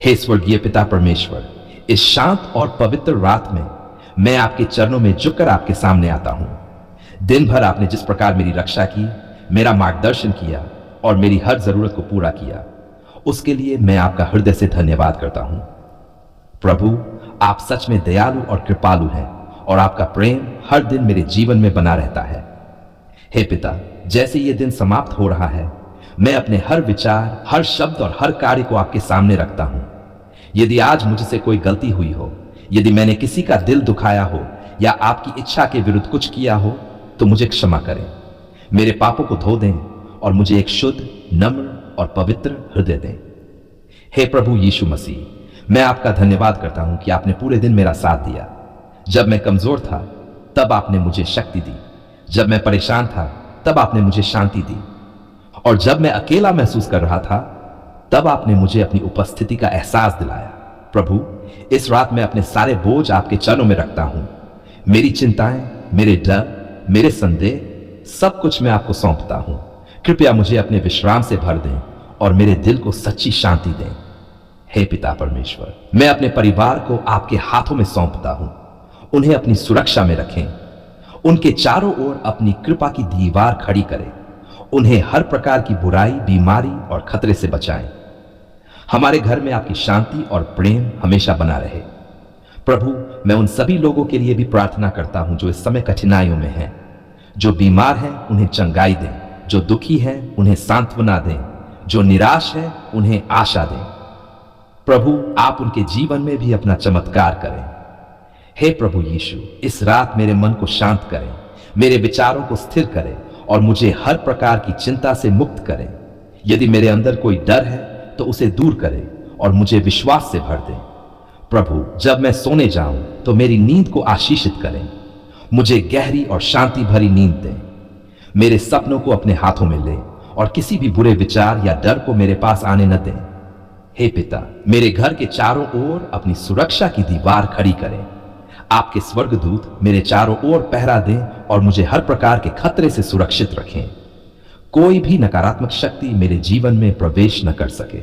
हे स्वर्गीय पिता परमेश्वर, इस शांत और पवित्र रात में मैं आपके चरणों में झुककर आपके सामने आता हूं। दिन भर आपने जिस प्रकार मेरी रक्षा की, मेरा मार्गदर्शन किया और मेरी हर जरूरत को पूरा किया, उसके लिए मैं आपका हृदय से धन्यवाद करता हूं। प्रभु, आप सच में दयालु और कृपालु हैं और आपका प्रेम हर दिन मेरे जीवन में बना रहता है। हे पिता, जैसे ये दिन समाप्त हो रहा है, मैं अपने हर विचार, हर शब्द और हर कार्य को आपके सामने रखता हूं। यदि आज मुझसे कोई गलती हुई हो, यदि मैंने किसी का दिल दुखाया हो या आपकी इच्छा के विरुद्ध कुछ किया हो, तो मुझे क्षमा करें। मेरे पापों को धो दें और मुझे एक शुद्ध, नम्र और पवित्र हृदय दें। हे प्रभु यीशु मसीह, मैं आपका धन्यवाद करता हूं कि आपने पूरे दिन मेरा साथ दिया। जब मैं कमजोर था, तब आपने मुझे शक्ति दी। जब मैं परेशान था, तब आपने मुझे शांति दी। और जब मैं अकेला महसूस कर रहा था, तब आपने मुझे अपनी उपस्थिति का एहसास दिलाया। प्रभु, इस रात मैं अपने सारे बोझ आपके चरणों में रखता हूं। मेरी चिंताएं, मेरे डर, मेरे संदेह, सब कुछ मैं आपको सौंपता हूं। कृपया मुझे अपने विश्राम से भर दें और मेरे दिल को सच्ची शांति दें। हे पिता परमेश्वर, मैं अपने परिवार को आपके हाथों में सौंपता हूं। उन्हें अपनी सुरक्षा में रखें। उनके चारों ओर अपनी कृपा की दीवार खड़ी करें। उन्हें हर प्रकार की बुराई, बीमारी और खतरे से बचाएं। हमारे घर में आपकी शांति और प्रेम हमेशा बना रहे। प्रभु, मैं उन सभी लोगों के लिए भी प्रार्थना करता हूं जो इस समय कठिनाइयों में हैं। जो बीमार हैं, उन्हें चंगाई दें। जो दुखी हैं, उन्हें सांत्वना दें। जो निराश हैं, उन्हें आशा दें। प्रभु, आप उनके जीवन में भी अपना चमत्कार करें। हे प्रभु यीशु, इस रात मेरे मन को शांत करें, मेरे विचारों को स्थिर करें और मुझे हर प्रकार की चिंता से मुक्त करें। यदि मेरे अंदर कोई डर है, तो उसे दूर करें और मुझे विश्वास से भर दें। प्रभु, जब मैं सोने जाऊं, तो मेरी नींद को आशीषित करें। मुझे गहरी और शांति भरी नींद दें। मेरे सपनों को अपने हाथों में लें और किसी भी बुरे विचार या डर को मेरे पास आने न दें। हे पिता, मेरे घर के चारों ओर अपनी सुरक्षा की दीवार खड़ी करें। आपके स्वर्गदूत मेरे चारों ओर पहरा दें और मुझे हर प्रकार के खतरे से सुरक्षित रखें। कोई भी नकारात्मक शक्ति मेरे जीवन में प्रवेश न कर सके।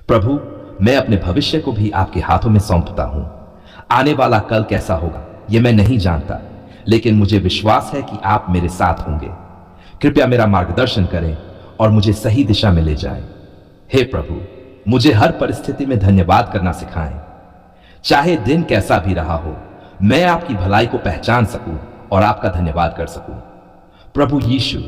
प्रभु, मैं अपने भविष्य को भी आपके हाथों में सौंपता हूं। आने वाला कल कैसा होगा, यह मैं नहीं जानता, लेकिन मुझे विश्वास है कि आप मेरे साथ होंगे। कृपया मेरा मार्गदर्शन करें और मुझे सही दिशा में ले जाएं। हे प्रभु, मुझे हर परिस्थिति में धन्यवाद करना सिखाएं। चाहे दिन कैसा भी रहा हो, मैं आपकी भलाई को पहचान सकूं और आपका धन्यवाद कर सकूं। प्रभु यीशु,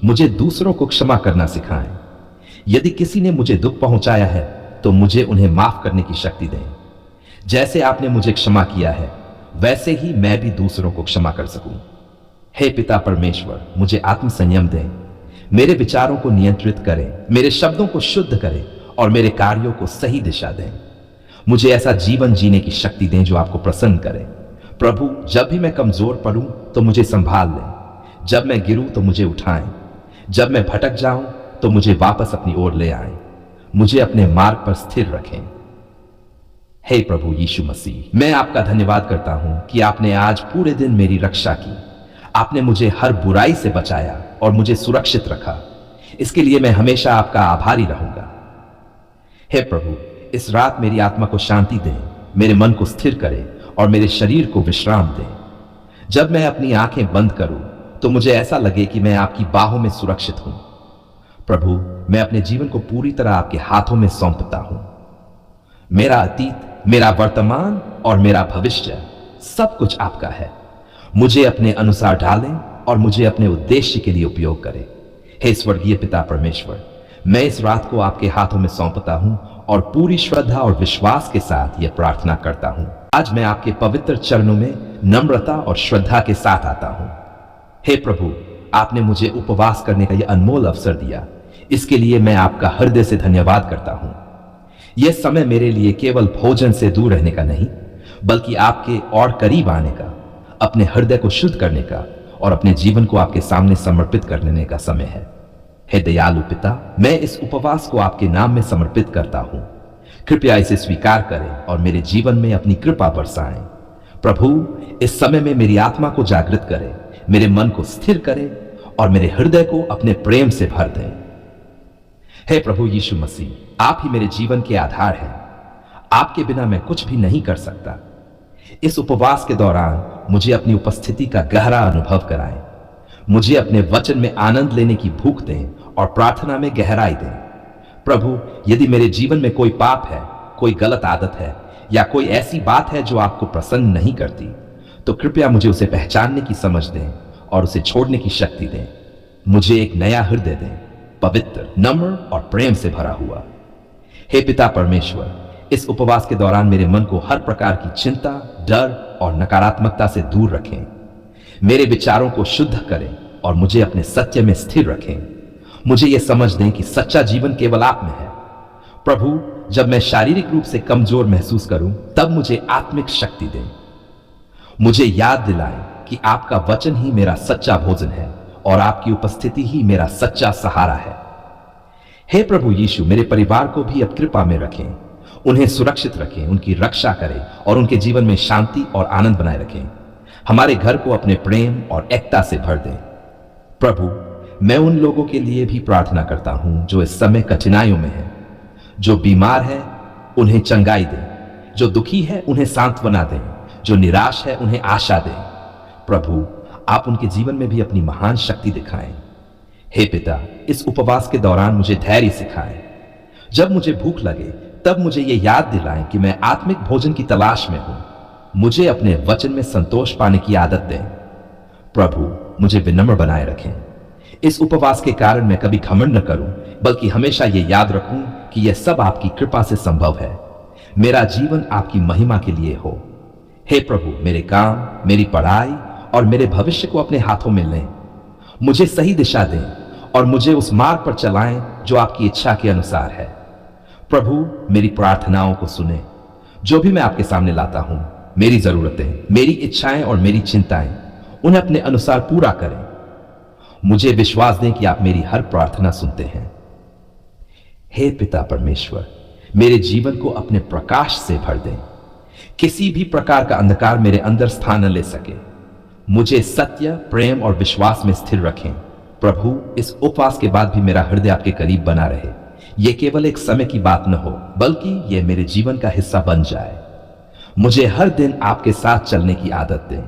मुझे दूसरों को क्षमा करना सिखाएं। यदि किसी ने मुझे दुख पहुंचाया है, तो मुझे उन्हें माफ करने की शक्ति दें। जैसे आपने मुझे क्षमा किया है, वैसे ही मैं भी दूसरों को क्षमा कर सकूं। हे पिता परमेश्वर, मुझे आत्म संयम दें। मेरे विचारों को नियंत्रित करें, मेरे शब्दों को शुद्ध करें और मेरे कार्यों को सही दिशा दें। मुझे ऐसा जीवन जीने की शक्ति दें जो आपको प्रसन्न करे। प्रभु, जब भी मैं कमजोर पड़ूं, तो मुझे संभाल लें। जब मैं गिरूं, तो मुझे उठाएं। जब मैं भटक जाऊं, तो मुझे वापस अपनी ओर ले आएं। मुझे अपने मार्ग पर स्थिर रखें। हे प्रभु यीशु मसीह, मैं आपका धन्यवाद करता हूं कि आपने आज पूरे दिन मेरी रक्षा की। आपने मुझे हर बुराई से बचाया और मुझे सुरक्षित रखा। इसके लिए मैं हमेशा आपका आभारी रहूंगा। हे प्रभु, इस रात मेरी आत्मा को शांति दें, मेरे मन को स्थिर करें और मेरे शरीर को विश्राम दें। जब मैं अपनी आंखें बंद करूं, तो मुझे ऐसा लगे कि मैं आपकी बाहों में सुरक्षित हूं। प्रभु, मैं अपने जीवन को पूरी तरह आपके हाथों में सौंपता हूं। मेरा अतीत, मेरा वर्तमान और मेरा भविष्य, सब कुछ आपका है। मुझे अपने अनुसार ढालें और मुझे अपने उद्देश्य के लिए उपयोग करें। हे स्वर्गीय पिता परमेश्वर, मैं इस रात को आपके हाथों में सौंपता हूं और पूरी श्रद्धा और विश्वास के साथ यह प्रार्थना करता हूं। आज मैं आपके पवित्र चरणों में नम्रता और श्रद्धा के साथ आता हूं। हे प्रभु, आपने मुझे उपवास करने का यह अनमोल अवसर दिया। इसके लिए मैं आपका हृदय से धन्यवाद करता हूं। यह समय मेरे लिए केवल भोजन से दूर रहने का नहीं, बल्कि आपके और करीब आने का, अपने हृदय को शुद्ध करने का और अपने जीवन को आपके सामने समर्पित करने का समय है। हे दयालु पिता, मैं इस उपवास को आपके नाम में समर्पित करता हूं। कृपया इसे स्वीकार करें और मेरे जीवन में अपनी कृपा बरसाएं। प्रभु, इस समय में मेरी आत्मा को जागृत करें, मेरे मन को स्थिर करें और मेरे हृदय को अपने प्रेम से भर दें। हे प्रभु यीशु मसीह, आप ही मेरे जीवन के आधार हैं। आपके बिना मैं कुछ भी नहीं कर सकता। इस उपवास के दौरान मुझे अपनी उपस्थिति का गहरा अनुभव कराएं। मुझे अपने वचन में आनंद लेने की भूख दें और प्रार्थना में गहराई दें। प्रभु, यदि मेरे जीवन में कोई पाप है, कोई गलत आदत है या कोई ऐसी बात है जो आपको प्रसन्न नहीं करती, तो कृपया मुझे उसे पहचानने की समझ दें और उसे छोड़ने की शक्ति दें। मुझे एक नया हृदय दें, पवित्र, नम्र और प्रेम से भरा हुआ। हे पिता परमेश्वर, इस उपवास के दौरान मेरे मन को हर प्रकार की चिंता, डर और नकारात्मकता से दूर रखें। मेरे विचारों को शुद्ध करें और मुझे अपने सत्य में स्थिर रखें। मुझे यह समझ दें कि सच्चा जीवन केवल आप में है। प्रभु, जब मैं शारीरिक रूप से कमजोर महसूस करूं, तब मुझे आत्मिक शक्ति दें। मुझे याद दिलाएं कि आपका वचन ही मेरा सच्चा भोजन है और आपकी उपस्थिति ही मेरा सच्चा सहारा है। हे प्रभु यीशु, मेरे परिवार को भी अब कृपा में रखें। उन्हें सुरक्षित रखें, उनकी रक्षा करें और उनके जीवन में शांति और आनंद बनाए रखें। हमारे घर को अपने प्रेम और एकता से भर दें। प्रभु, मैं उन लोगों के लिए भी प्रार्थना करता हूं जो इस समय कठिनाइयों में हैं। जो बीमार है उन्हें चंगाई दें, जो दुखी है उन्हें सांत्वना दें, जो निराश है उन्हें आशा दें। प्रभु, आप उनके जीवन में भी अपनी महान शक्ति दिखाएं। हे पिता, इस उपवास के दौरान मुझे धैर्य सिखाएं। जब मुझे भूख लगे तब मुझे ये याद दिलाएं कि मैं आत्मिक भोजन की तलाश में हूं। मुझे अपने वचन में संतोष पाने की आदत दें। प्रभु, मुझे विनम्र बनाए रखें। इस उपवास के कारण मैं कभी घमंड न करूं, बल्कि हमेशा ये याद रखूं कि यह सब आपकी कृपा से संभव है। मेरा जीवन आपकी महिमा के लिए हो। हे प्रभु, मेरे काम, मेरी पढ़ाई और मेरे भविष्य को अपने हाथों में लें। मुझे सही दिशा दें और मुझे उस मार्ग पर चलाएं जो आपकी इच्छा के अनुसार है। प्रभु, मेरी प्रार्थनाओं को सुने। जो भी मैं आपके सामने लाता हूं, मेरी जरूरतें, मेरी इच्छाएं और मेरी चिंताएं, उन्हें अपने अनुसार पूरा करें। मुझे विश्वास दें कि आप मेरी हर प्रार्थना सुनते हैं। हे पिता परमेश्वर, मेरे जीवन को अपने प्रकाश से भर दें। किसी भी प्रकार का अंधकार मेरे अंदर स्थान न ले सके। मुझे सत्य, प्रेम और विश्वास में स्थिर रखें। प्रभु, इस उपवास के बाद भी मेरा हृदय आपके करीब बना रहे। यह केवल एक समय की बात न हो, बल्कि यह मेरे जीवन का हिस्सा बन जाए। मुझे हर दिन आपके साथ चलने की आदत दें।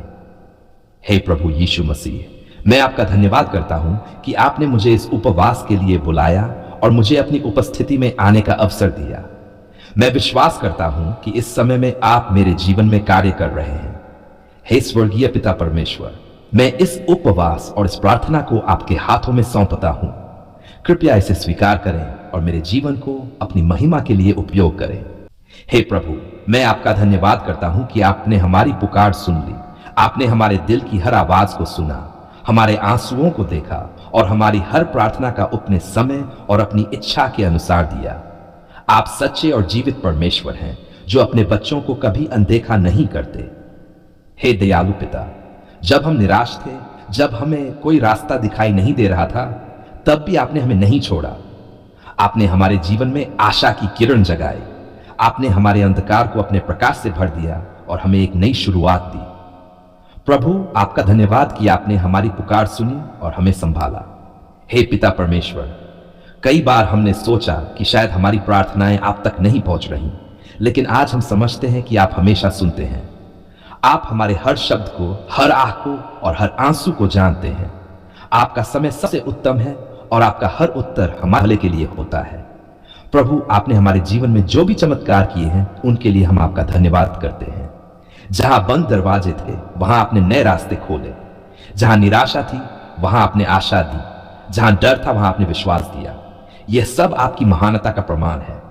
हे प्रभु यीशु मसीह, मैं आपका धन्यवाद करता हूं कि आपने मुझे इस उपवास के लिए बुलाया और मुझे अपनी उपस्थिति में आने का अवसर दिया। मैं विश्वास करता हूं कि इस समय में आप मेरे जीवन में कार्य कर रहे हैं। हे स्वर्गीय पिता परमेश्वर, मैं इस उपवास और इस प्रार्थना को आपके हाथों में सौंपता हूं। कृपया इसे स्वीकार करें और मेरे जीवन को अपनी महिमा के लिए उपयोग करें। हे प्रभु, मैं आपका धन्यवाद करता हूं कि आपने हमारी पुकार सुन ली। आपने हमारे दिल की हर आवाज को सुना, हमारे आंसुओं को देखा और हमारी हर प्रार्थना का अपने समय और अपनी इच्छा के अनुसार दिया। आप सच्चे और जीवित परमेश्वर हैं जो अपने बच्चों को कभी अनदेखा नहीं करते। हे दयालु पिता, जब हम निराश थे, जब हमें कोई रास्ता दिखाई नहीं दे रहा था, तब भी आपने हमें नहीं छोड़ा। आपने हमारे जीवन में आशा की किरण जगाई। आपने हमारे अंधकार को अपने प्रकाश से भर दिया और हमें एक नई शुरुआत दी। प्रभु, आपका धन्यवाद कि आपने हमारी पुकार सुनी और हमें संभाला। हे पिता परमेश्वर, कई बार हमने सोचा कि शायद हमारी प्रार्थनाएं आप तक नहीं पहुंच रही, लेकिन आज हम समझते हैं कि आप हमेशा सुनते हैं। आप हमारे हर शब्द को, हर आह को और हर आंसू को जानते हैं। आपका समय सबसे उत्तम है और आपका हर उत्तर हमारे भले के लिए होता है। प्रभु, आपने हमारे जीवन में जो भी चमत्कार किए हैं, उनके लिए हम आपका धन्यवाद करते हैं। जहां बंद दरवाजे थे, वहां आपने नए रास्ते खोले। जहां निराशा थी, वहां आपने आशा दी। जहां डर था, वहां आपने विश्वास दिया। यह सब आपकी महानता का प्रमाण है।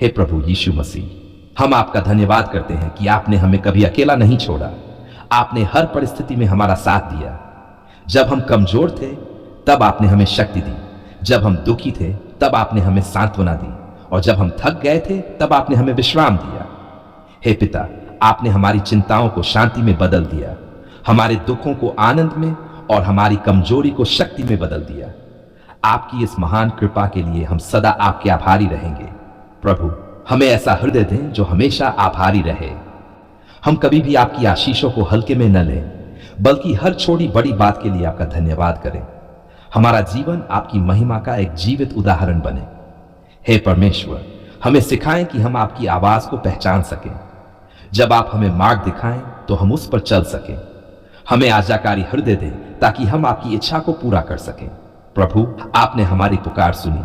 हे प्रभु यीशु मसीह, हम आपका धन्यवाद करते हैं कि आपने हमें कभी अकेला नहीं छोड़ा। आपने हर परिस्थिति में हमारा साथ दिया। जब हम कमजोर थे, तब आपने हमें शक्ति दी। जब हम दुखी थे, तब आपने हमें सांत्वना दी। और जब हम थक गए थे, तब आपने हमें विश्राम दिया। हे पिता, आपने हमारी चिंताओं को शांति में बदल दिया, हमारे दुखों को आनंद में और हमारी कमजोरी को शक्ति में बदल दिया। आपकी इस महान कृपा के लिए हम सदा आपके आभारी रहेंगे। प्रभु, हमें ऐसा हृदय दें जो हमेशा आभारी रहे। हम कभी भी आपकी आशीषों को हल्के में न लें, बल्कि हर छोटी बड़ी बात के लिए आपका धन्यवाद करें। हमारा जीवन आपकी महिमा का एक जीवित उदाहरण बने। हे परमेश्वर, हमें सिखाएं कि हम आपकी आवाज को पहचान सकें। जब आप हमें मार्ग दिखाएं तो हम उस पर चल सकें। हमें आज्ञाकारी हृदय दें ताकि हम आपकी इच्छा को पूरा कर सकें। प्रभु, आपने हमारी पुकार सुनी।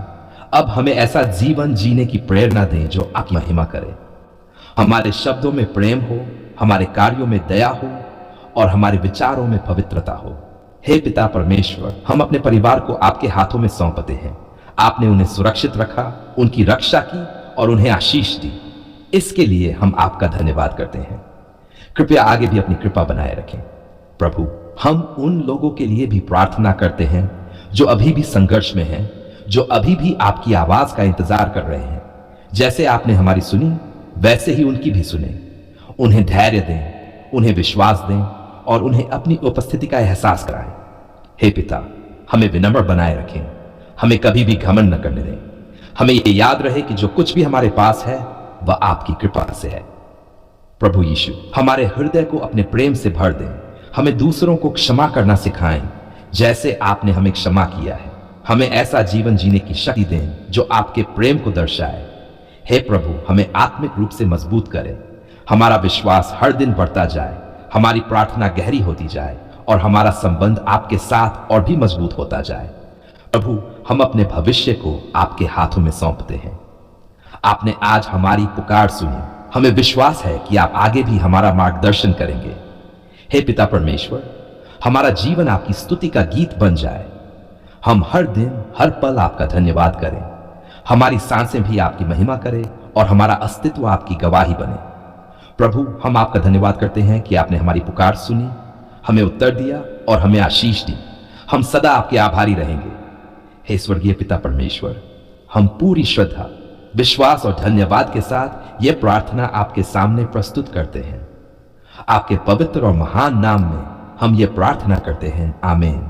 अब हमें ऐसा जीवन जीने की प्रेरणा दें जो आपकी महिमा करे। हमारे शब्दों में प्रेम हो, हमारे कार्यों में दया हो और हमारे विचारों में पवित्रता हो। हे पिता परमेश्वर, हम अपने परिवार को आपके हाथों में सौंपते हैं। आपने उन्हें सुरक्षित रखा, उनकी रक्षा की और उन्हें आशीष दी। इसके लिए हम आपका धन्यवाद करते हैं। कृपया आगे भी अपनी कृपा बनाए रखें। प्रभु, हम उन लोगों के लिए भी प्रार्थना करते हैं जो अभी भी संघर्ष में हैं, जो अभी भी आपकी आवाज का इंतजार कर रहे हैं। जैसे आपने हमारी सुनी, वैसे ही उनकी भी सुने। उन्हें धैर्य दें, उन्हें विश्वास दें और उन्हें अपनी उपस्थिति का एहसास कराएं। हे पिता, हमें विनम्र बनाए रखें। हमें कभी भी घमंड न करने दें। हमें यह याद रहे कि जो कुछ भी हमारे पास है वह आपकी कृपा से है। प्रभु यीशु, हमारे हृदय को अपने प्रेम से भर दें। हमें दूसरों को क्षमा करना सिखाएं जैसे आपने हमें क्षमा किया है। हमें ऐसा जीवन जीने की शक्ति दें जो आपके प्रेम को दर्शाए। हे प्रभु, हमें आत्मिक रूप से मजबूत करें। हमारा विश्वास हर दिन बढ़ता जाए, हमारी प्रार्थना गहरी होती जाए और हमारा संबंध आपके साथ और भी मजबूत होता जाए। प्रभु, हम अपने भविष्य को आपके हाथों में सौंपते हैं। आपने आज हमारी पुकार सुनी। हमें विश्वास है कि आप आगे भी हमारा मार्गदर्शन करेंगे। हे पिता परमेश्वर, हमारा जीवन आपकी स्तुति का गीत बन जाए। हम हर दिन हर पल आपका धन्यवाद करें। हमारी सांसें भी आपकी महिमा करें और हमारा अस्तित्व आपकी गवाही बने। प्रभु, हम आपका धन्यवाद करते हैं कि आपने हमारी पुकार सुनी, हमें उत्तर दिया और हमें आशीष दी। हम सदा आपके आभारी रहेंगे। हे स्वर्गीय पिता परमेश्वर, हम पूरी श्रद्धा, विश्वास और धन्यवाद के साथ यह प्रार्थना आपके सामने प्रस्तुत करते हैं। आपके पवित्र और महान नाम में हम ये प्रार्थना करते हैं। आमीन।